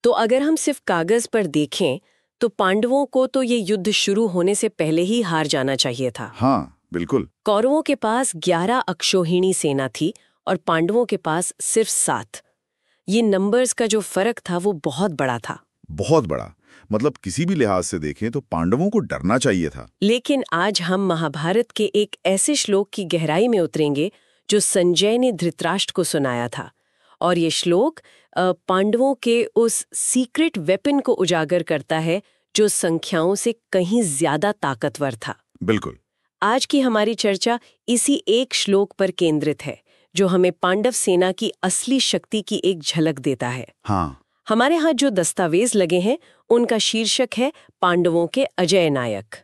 तो अगर हम सिर्फ कागज पर देखें तो पांडवों को तो ये युद्ध शुरू होने से पहले ही हार जाना चाहिए था। हाँ बिल्कुल। कौरवों के पास 11 अक्षौहिणी सेना थी और पांडवों के पास सिर्फ 7। ये नंबर्स का जो फर्क था वो बहुत बड़ा था। बहुत बड़ा। मतलब किसी भी लिहाज से देखें तो पांडवों को डरना चाहिए था। लेकिन आज हम महाभारत के एक ऐसे श्लोक की गहराई में उतरेंगे जो संजय ने धृतराष्ट्र को सुनाया था। और ये श्लोक पांडवों के उस सीक्रेट वेपन को उजागर करता है जो संख्याओं से कहीं ज्यादा ताकतवर था। बिल्कुल। आज की हमारी चर्चा इसी एक श्लोक पर केंद्रित है जो हमें पांडव सेना की असली शक्ति की एक झलक देता है। हाँ। हमारे हाथ जो दस्तावेज लगे हैं उनका शीर्षक है पांडवों के अजय नायक।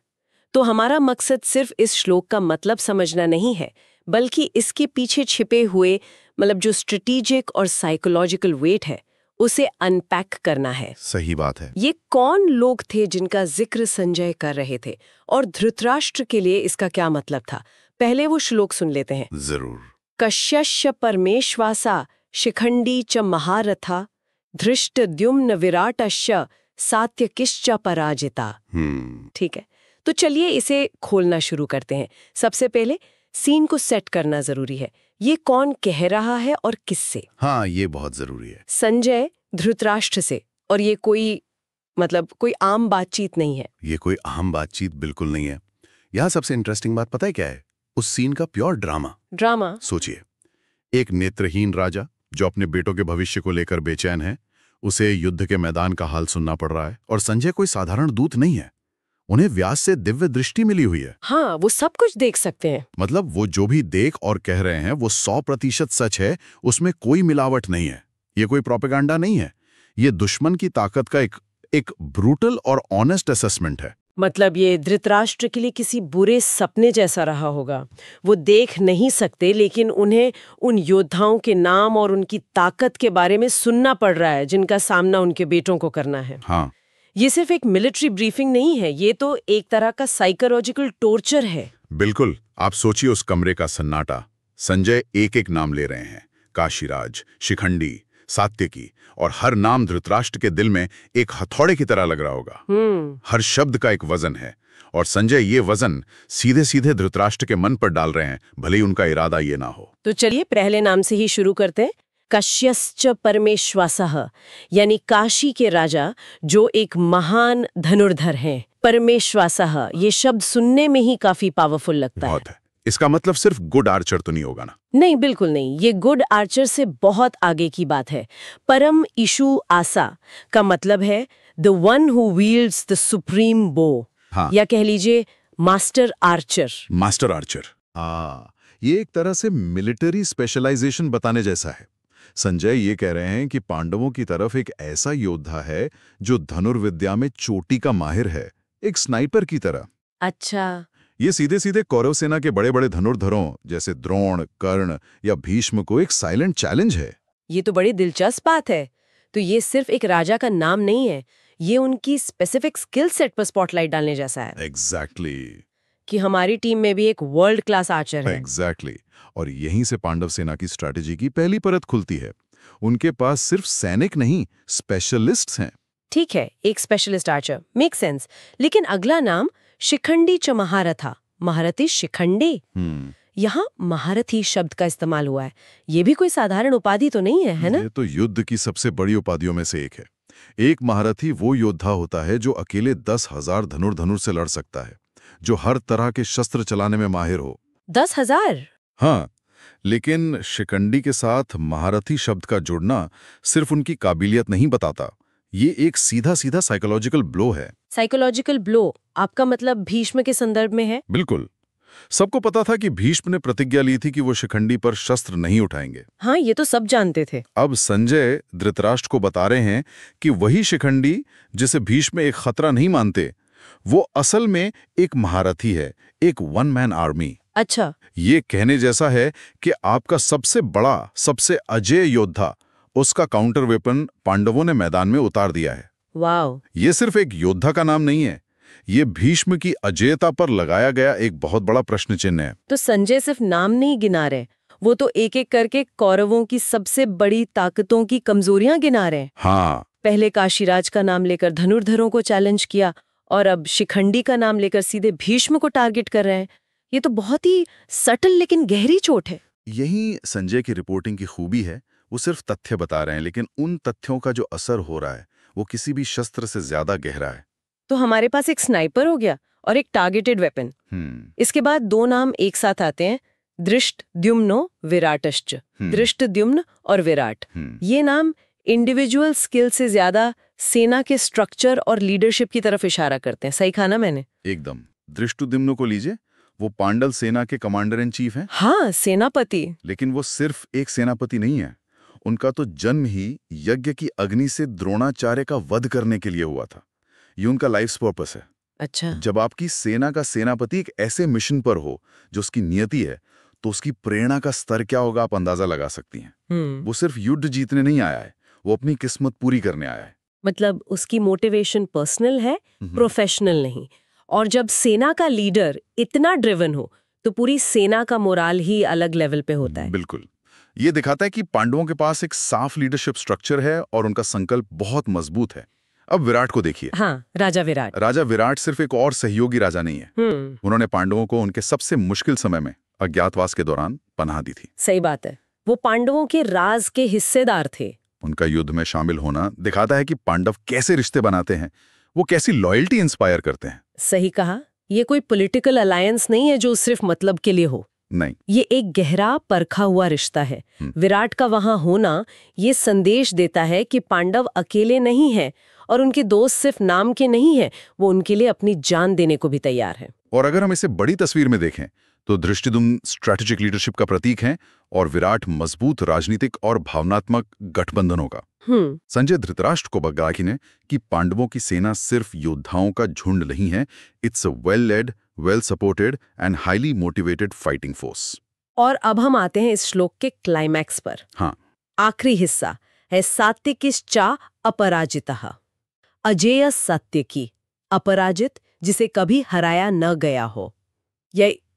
तो हमारा मकसद सिर्फ इस श्लोक का मतलब समझना नहीं है, बल्कि इसके पीछे छिपे हुए जो स्ट्रेटेजिक और साइकोलॉजिकल वेट है उसे अनपैक करना है। सही बात है। ये कौन लोग थे जिनका जिक्र संजय कर रहे थे और धृतराष्ट्र के लिए इसका क्या मतलब था? पहले वो श्लोक सुन लेते हैं। जरूर। कश्यश्च परमेश्वासा शिखंडी च महारथा धृष्टद्युम्न विराटश्च सात्यकिश्च पराजिता। ठीक है, तो चलिए इसे खोलना शुरू करते हैं। सबसे पहले सीन को सेट करना जरूरी है। ये कौन कह रहा है और किससे? हाँ, ये बहुत जरूरी है। संजय धृतराष्ट्र से, और ये कोई कोई आम बातचीत नहीं है। ये कोई आम बातचीत बिल्कुल नहीं है। यहाँ सबसे इंटरेस्टिंग बात पता है क्या है? उस सीन का प्योर ड्रामा। सोचिए, एक नेत्रहीन राजा जो अपने बेटों के भविष्य को लेकर बेचैन है, उसे युद्ध के मैदान का हाल सुनना पड़ रहा है। और संजय कोई साधारण दूत नहीं है, उन्हें व्यास से दिव्य दृष्टि मिली हुई है। हाँ, वो सब कुछ देख सकते हैं। मतलब वो जो भी देख और कह रहे हैं वो 100% सच है, उसमें कोई मिलावट नहीं है। ये कोई प्रोपेगेंडा नहीं है, ये दुश्मन की ताकत का एक ब्रूटल और ऑनेस्ट असेसमेंट है। मतलब ये धृतराष्ट्र के लिए किसी बुरे सपने जैसा रहा होगा। वो देख नहीं सकते, लेकिन उन्हें उन योद्धाओं के नाम और उनकी ताकत के बारे में सुनना पड़ रहा है जिनका सामना उनके बेटों को करना है। हाँ। ये सिर्फ एक मिलिट्री ब्रीफिंग नहीं है, ये तो एक तरह का साइकोलॉजिकल टॉर्चर है। बिल्कुल। आप सोचिए उस कमरे का सन्नाटा। संजय एक एक नाम ले रहे हैं, काशीराज, शिखंडी, सात्यकी, और हर नाम धृतराष्ट्र के दिल में एक हथौड़े की तरह लग रहा होगा। हर शब्द का एक वजन है, और संजय ये वजन सीधे सीधे धृतराष्ट्र के मन पर डाल रहे हैं, भले ही उनका इरादा ये ना हो। तो चलिए पहले नाम से ही शुरू करते हैं। कश्यश्च परमेश्वासः, यानी काशी के राजा जो एक महान धनुर्धर हैं। परमेश्वासः, ये शब्द सुनने में ही काफी पावरफुल लगता है। इसका मतलब सिर्फ गुड आर्चर तो नहीं होगा ना? नहीं, बिल्कुल नहीं। ये गुड आर्चर से बहुत आगे की बात है। परम ईशु आसा का मतलब है the one who wields the supreme बो। हाँ। या कह लीजिए मास्टर आर्चर। Master Archer. ये एक तरह से मिलिट्री स्पेशलाइजेशन बताने जैसा है। संजय ये कह रहे हैं कि पांडवों की तरफ एक ऐसा योद्धा है जो धनुर्विद्या में चोटी का माहिर है, एक स्नाइपर की तरह। अच्छा। ये सीधे सीधे कौरव सेना के बड़े बड़े धनुर्धरों जैसे द्रोण, कर्ण या भीष्म को एक साइलेंट चैलेंज है। ये तो बड़ी दिलचस्प बात है। तो ये सिर्फ एक राजा का नाम नहीं है, ये उनकी स्पेसिफिक स्किल सेट पर स्पॉटलाइट डालने जैसा है। एग्जैक्टली। कि हमारी टीम में भी एक वर्ल्ड क्लास आर्चर है। एग्जैक्टली। और यहीं से पांडव सेना की स्ट्रैटेजी की पहली परत खुलती है। उनके पास सिर्फ सैनिक नहीं, स्पेशलिस्ट्स हैं। ठीक है, एक स्पेशलिस्ट आर्चर, मेक सेंस। लेकिन अगला नाम शिखंडी च महारथा, महारथी शिखंडी। यहाँ महारथी शब्द का इस्तेमाल हुआ है। ये भी कोई साधारण उपाधि तो नहीं है ना? ये तो युद्ध की सबसे बड़ी उपाधियों में से एक है। एक महारथी वो योद्धा होता है जो अकेले 10,000 धनुर्धनुर से लड़ सकता है, जो हर तरह के शस्त्र चलाने में माहिर हो। 10,000? हाँ, लेकिन शिखंडी के साथ महारथी शब्द का जुड़ना सिर्फ उनकी काबिलियत नहीं बताता, ये एक सीधा सीधा साइकोलॉजिकल ब्लो है। साइकोलॉजिकल ब्लो, आपका मतलब भीष्म के संदर्भ में है? बिल्कुल। सबको पता था कि भीष्म ने प्रतिज्ञा ली थी कि वो शिखंडी पर शस्त्र नहीं उठाएंगे। हाँ, ये तो सब जानते थे। अब संजय धृतराष्ट्र को बता रहे हैं कि वही शिखंडी जिसे भीष्म एक खतरा नहीं मानते, वो असल में एक महारथी है, एक वन मैन आर्मी। अच्छा। ये कहने जैसा है कि आपका सबसे बड़ा, सबसे अजेय योद्धा, उसका काउंटर वेपन पांडवों ने मैदान में उतार दिया है। वाव। ये सिर्फ एक योद्धा का नाम नहीं है, ये भीष्म की अजेयता पर लगाया गया एक बहुत बड़ा प्रश्न चिन्ह है। तो संजय सिर्फ नाम नहीं गिना रहे, वो तो एक एक करके कौरवों की सबसे बड़ी ताकतों की कमजोरियां गिना रहे हैं। हाँ। पहले काशीराज का नाम लेकर धनुर्धरों को चैलेंज किया और अब शिखंडी का नाम लेकर सीधे भीष्म को टारगेट कर रहे हैं। ये तो बहुत ही सटल लेकिन गहरी चोट है। यही संजय की रिपोर्टिंग की खूबी है। वो सिर्फ तथ्य बता रहे हैं, लेकिन उन तथ्यों का जो असर हो रहा है वो किसी भी शस्त्र से ज्यादा गहरा है। तो हमारे पास एक स्नाइपर हो गया और एक टारगेटेड वेपन। इसके बाद दो नाम एक साथ आते हैं, धृष्टद्युम्नो विराटश्च। धृष्टद्युम्न और विराट, ये नाम इंडिविजुअल स्किल से ज्यादा सेना के स्ट्रक्चर और लीडरशिप की तरफ इशारा करते हैं। सही कहा ना मैंने? एकदम। धृष्टद्युम्न को लीजिए, वो पांडव सेना के कमांडर इन चीफ हैं। हाँ, सेनापति। लेकिन वो सिर्फ एक सेनापति नहीं है। उनका तो जन्म ही यज्ञ की अग्नि से द्रोणाचार्य का वध करने के लिए हुआ था। ये उनका लाइफ पर्पस है। अच्छा। जब आपकी सेना का सेनापति एक ऐसे मिशन पर हो जो उसकी नियति है, तो उसकी प्रेरणा का स्तर क्या होगा आप अंदाजा लगा सकती हैं। वो सिर्फ युद्ध जीतने नहीं आया है, वो अपनी किस्मत पूरी करने आया है। मतलब उसकी मोटिवेशन पर्सनल है, प्रोफेशनल नहीं। और जब सेना का लीडर इतना ड्रिवन हो तो पूरी सेना का मोराल ही अलग लेवल पे होता है। बिल्कुल। ये दिखाता है कि पांडवों के पास एक साफ लीडरशिप स्ट्रक्चर है और उनका संकल्प बहुत मजबूत है। अब विराट को देखिए। हाँ, राजा विराट। राजा विराट सिर्फ एक और सहयोगी राजा नहीं है। उन्होंने पांडवों को उनके सबसे मुश्किल समय में अज्ञातवास के दौरान पनाह दी थी। सही बात है। वो पांडवों के राज के हिस्सेदार थे। उनका युद्ध में शामिल होना दिखाता है कि पांडव कैसे रिश्ते बनाते हैं, वो कैसी लॉयल्टी इंस्पायर करते हैं। सही कहा। ये कोई पॉलिटिकल अलायंस नहीं है जो सिर्फ मतलब के लिए हो। नहीं, ये एक गहरा परखा हुआ रिश्ता है। विराट का वहां होना ये संदेश देता है कि पांडव अकेले नहीं है और उनके दोस्त सिर्फ नाम के नहीं है, वो उनके लिए अपनी जान देने को भी तैयार है। और अगर हम इसे बड़ी तस्वीर में देखें तो धृष्टद्युम्न स्ट्रैटेजिक लीडरशिप का प्रतीक है और विराट मजबूत राजनीतिक और भावनात्मक गठबंधनों का। संजय धृतराष्ट्र को बता ने कि पांडवों की सेना सिर्फ योद्धाओं का झुंड नहीं है, it's a well laid, well supported and highly motivated fighting force. और अब हम आते हैं इस श्लोक के क्लाइमैक्स पर। हाँ, आखिरी हिस्सा है सात्विकिश्चा अपराजितः। अजेय सात्विकी, अपराजित जिसे कभी हराया न गया हो।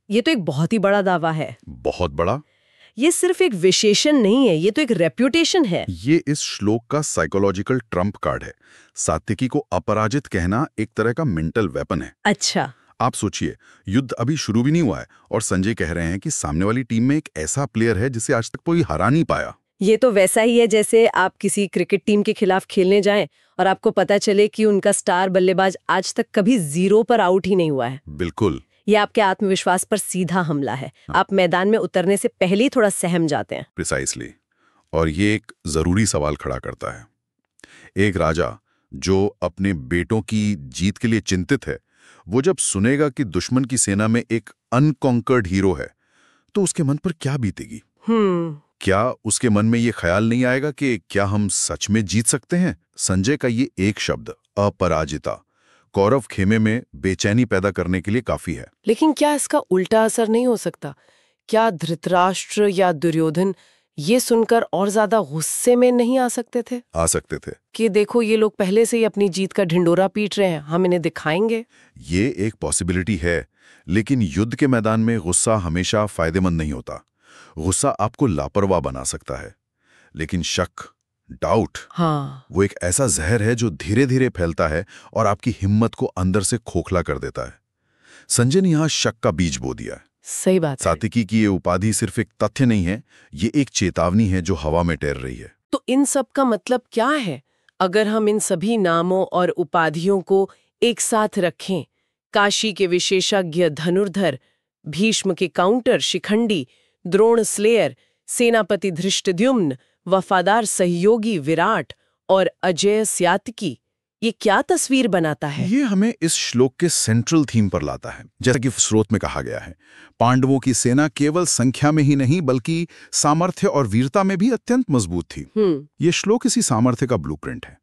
ये तो एक बहुत ही बड़ा दावा है। बहुत बड़ा। ये सिर्फ एक विशेषण नहीं है, ये तो एक रेप्यूटेशन है। ये इस श्लोक का साइकोलॉजिकल ट्रम्प कार्ड है। सात्विकी को अपराजित कहना एक तरह का मेंटल वेपन है। अच्छा। आप सोचिए, युद्ध अभी शुरू भी नहीं हुआ है और संजय कह रहे हैं कि सामने वाली टीम में एक ऐसा प्लेयर है जिसे आज तक कोई हरा नहीं पाया। ये तो वैसा ही है जैसे आप किसी क्रिकेट टीम के खिलाफ खेलने जाएं और आपको पता चले कि उनका स्टार बल्लेबाज आज तक कभी 0 पर आउट ही नहीं हुआ है। बिल्कुल। ये आपके आत्मविश्वास पर सीधा हमला है। आप मैदान में उतरने से पहले ही थोड़ा सहम जाते हैं। प्रिसाइसली। और ये एक जरूरी सवाल खड़ा करता है। एक राजा जो अपने बेटों की जीत के लिए चिंतित है, वो जब सुनेगा कि दुश्मन की सेना में एक अनकॉन्कर्ड हीरो है, तो उसके मन पर क्या बीतेगी? क्या उसके मन में ये ख्याल नहीं आएगा कि क्या हम सच में जीत सकते हैं? संजय का ये एक शब्द अपराजिता कौरव खेमे में बेचैनी पैदा करने के लिए काफी है। लेकिन क्या इसका उल्टा असर नहीं हो सकता? क्या धृतराष्ट्र या दुर्योधन ये सुनकर और ज्यादा गुस्से में नहीं आ सकते थे? आ सकते थे कि देखो ये लोग पहले से ही अपनी जीत का ढिंडोरा पीट रहे हैं, हम इन्हें दिखाएंगे। ये एक पॉसिबिलिटी है, लेकिन युद्ध के मैदान में गुस्सा हमेशा फायदेमंद नहीं होता। गुस्सा आपको लापरवाह बना सकता है, लेकिन शक, डाउट, हाँ, वो एक ऐसा जहर है जो धीरे धीरे फैलता है और आपकी हिम्मत को अंदर से खोखला कर देता है। संजय ने यहाँ शक का बीज बो दिया है। सही बात है। सात्विकी की ये उपाधि सिर्फ एक तथ्य नहीं है, ये एक चेतावनी है जो हवा में तैर रही है। तो इन सब का मतलब क्या है? अगर हम इन सभी नामों और उपाधियों को एक साथ रखें, काशी के विशेषज्ञ धनुर्धर, भीष्म के काउंटर शिखंडी, द्रोण स्लेयर, सेनापति धृष्टद्युम्न, वफादार सहयोगी विराट और अजेय सात्विकी, ये क्या तस्वीर बनाता है? ये हमें इस श्लोक के सेंट्रल थीम पर लाता है। जैसा कि स्रोत में कहा गया है, पांडवों की सेना केवल संख्या में ही नहीं बल्कि सामर्थ्य और वीरता में भी अत्यंत मजबूत थी। ये श्लोक इसी सामर्थ्य का ब्लूप्रिंट है।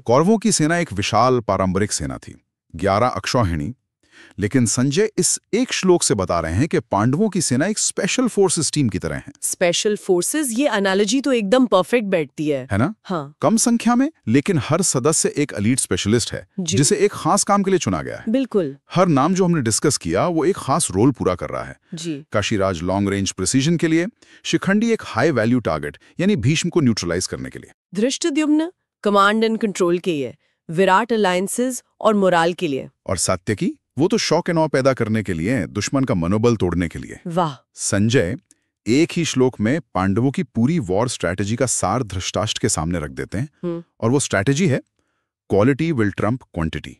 कौरवों की सेना एक विशाल पारंपरिक सेना थी, 11 अक्षौहिणी, लेकिन संजय इस एक श्लोक से बता रहे हैं कि पांडवों की सेना एक स्पेशल फोर्सेस टीम की तरह है। स्पेशल फोर्सेस, ये एनालॉजी तो एकदम परफेक्ट बैठती है ना? हाँ। कम संख्या में लेकिन हर सदस्य एक एलीट स्पेशलिस्ट है जिसे एक खास काम के लिए चुना गया है। बिल्कुल। हर नाम जो हमने डिस्कस किया वो एक खास रोल पूरा कर रहा है। जी। काशीराज लॉन्ग रेंज प्रिसीजन के लिए, शिखंडी एक हाई वैल्यू टारगेट यानी भीष्म को न्यूट्रलाइज करने के लिए, धृष्टद्युम्न कमांड एंड कंट्रोल के लिए, विराट अलायंसेस और मोराल के लिए। और सात्यकी, वो तो शौक एंड ऑ पैदा करने के लिए, दुश्मन का मनोबल तोड़ने के लिए। वाह। संजय एक ही श्लोक में पांडवों की पूरी वॉर स्ट्रैटेजी का सार धृतराष्ट्र के सामने रख देते हैं। और वो स्ट्रैटेजी है क्वालिटी विल ट्रम्प क्वांटिटी।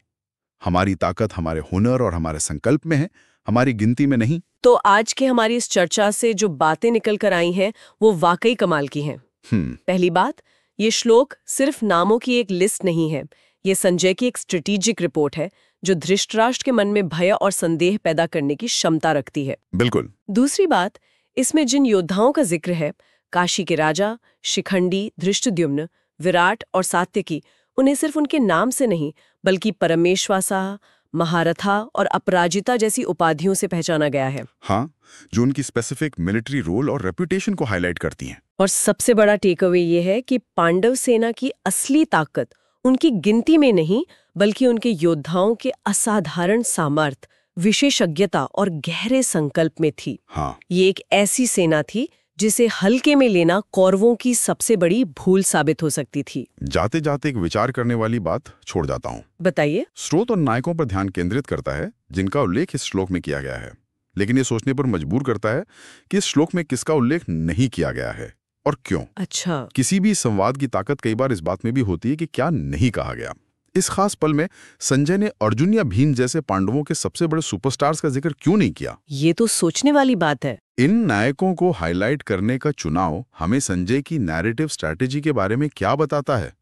हमारी ताकत हमारे हुनर और हमारे संकल्प में है, हमारी गिनती में नहीं। तो आज के हमारी इस चर्चा से जो बातें निकल कर आई हैं वो वाकई कमाल की हैं। पहली बात, ये श्लोक सिर्फ नामों की एक लिस्ट नहीं है, ये संजय की एक स्ट्रेटेजिक रिपोर्ट है जो धृतराष्ट्र के मन में भय और संदेह पैदा करने की क्षमता रखती है। बिल्कुल। दूसरी बात, इसमें जिन योद्धाओं का जिक्र है, काशी के राजा, शिखंडी, धृष्टद्युम्न, विराट और सात्यकी, उन्हें सिर्फ उनके नाम से नहीं बल्कि परमेश्वासा, महारथा और अपराजिता जैसी उपाधियों से पहचाना गया है। हाँ, जो उनकी स्पेसिफिक मिलिट्री रोल और रेपुटेशन को हाईलाइट करती हैं। और सबसे बड़ा टेकअवे ये है कि पांडव सेना की असली ताकत उनकी गिनती में नहीं बल्कि उनके योद्धाओं के असाधारण सामर्थ्य, विशेषज्ञता और गहरे संकल्प में थी। हाँ। ये एक ऐसी सेना थी जिसे हल्के में लेना कौरवों की सबसे बड़ी भूल साबित हो सकती थी। जाते जाते एक विचार करने वाली बात छोड़ जाता हूँ। बताइए। स्रोत और नायकों पर ध्यान केंद्रित करता है जिनका उल्लेख इस श्लोक में किया गया है, लेकिन ये सोचने पर मजबूर करता है कि इस श्लोक में किसका उल्लेख नहीं किया गया है और क्यों। अच्छा। किसी भी संवाद की ताकत कई बार इस बात में भी होती है कि क्या नहीं कहा गया। इस खास पल में संजय ने अर्जुन या भीम जैसे पांडवों के सबसे बड़े सुपरस्टार्स का जिक्र क्यों नहीं किया? ये तो सोचने वाली बात है। इन नायकों को हाईलाइट करने का चुनाव हमें संजय की नैरेटिव स्ट्रैटेजी के बारे में क्या बताता है?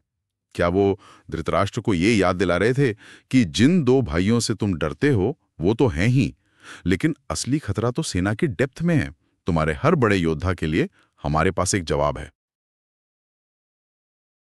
क्या वो धृतराष्ट्र को ये याद दिला रहे थे कि जिन दो भाइयों से तुम डरते हो वो तो हैं ही, लेकिन असली खतरा तो सेना की डेप्थ में है। तुम्हारे हर बड़े योद्धा के लिए हमारे पास एक जवाब है।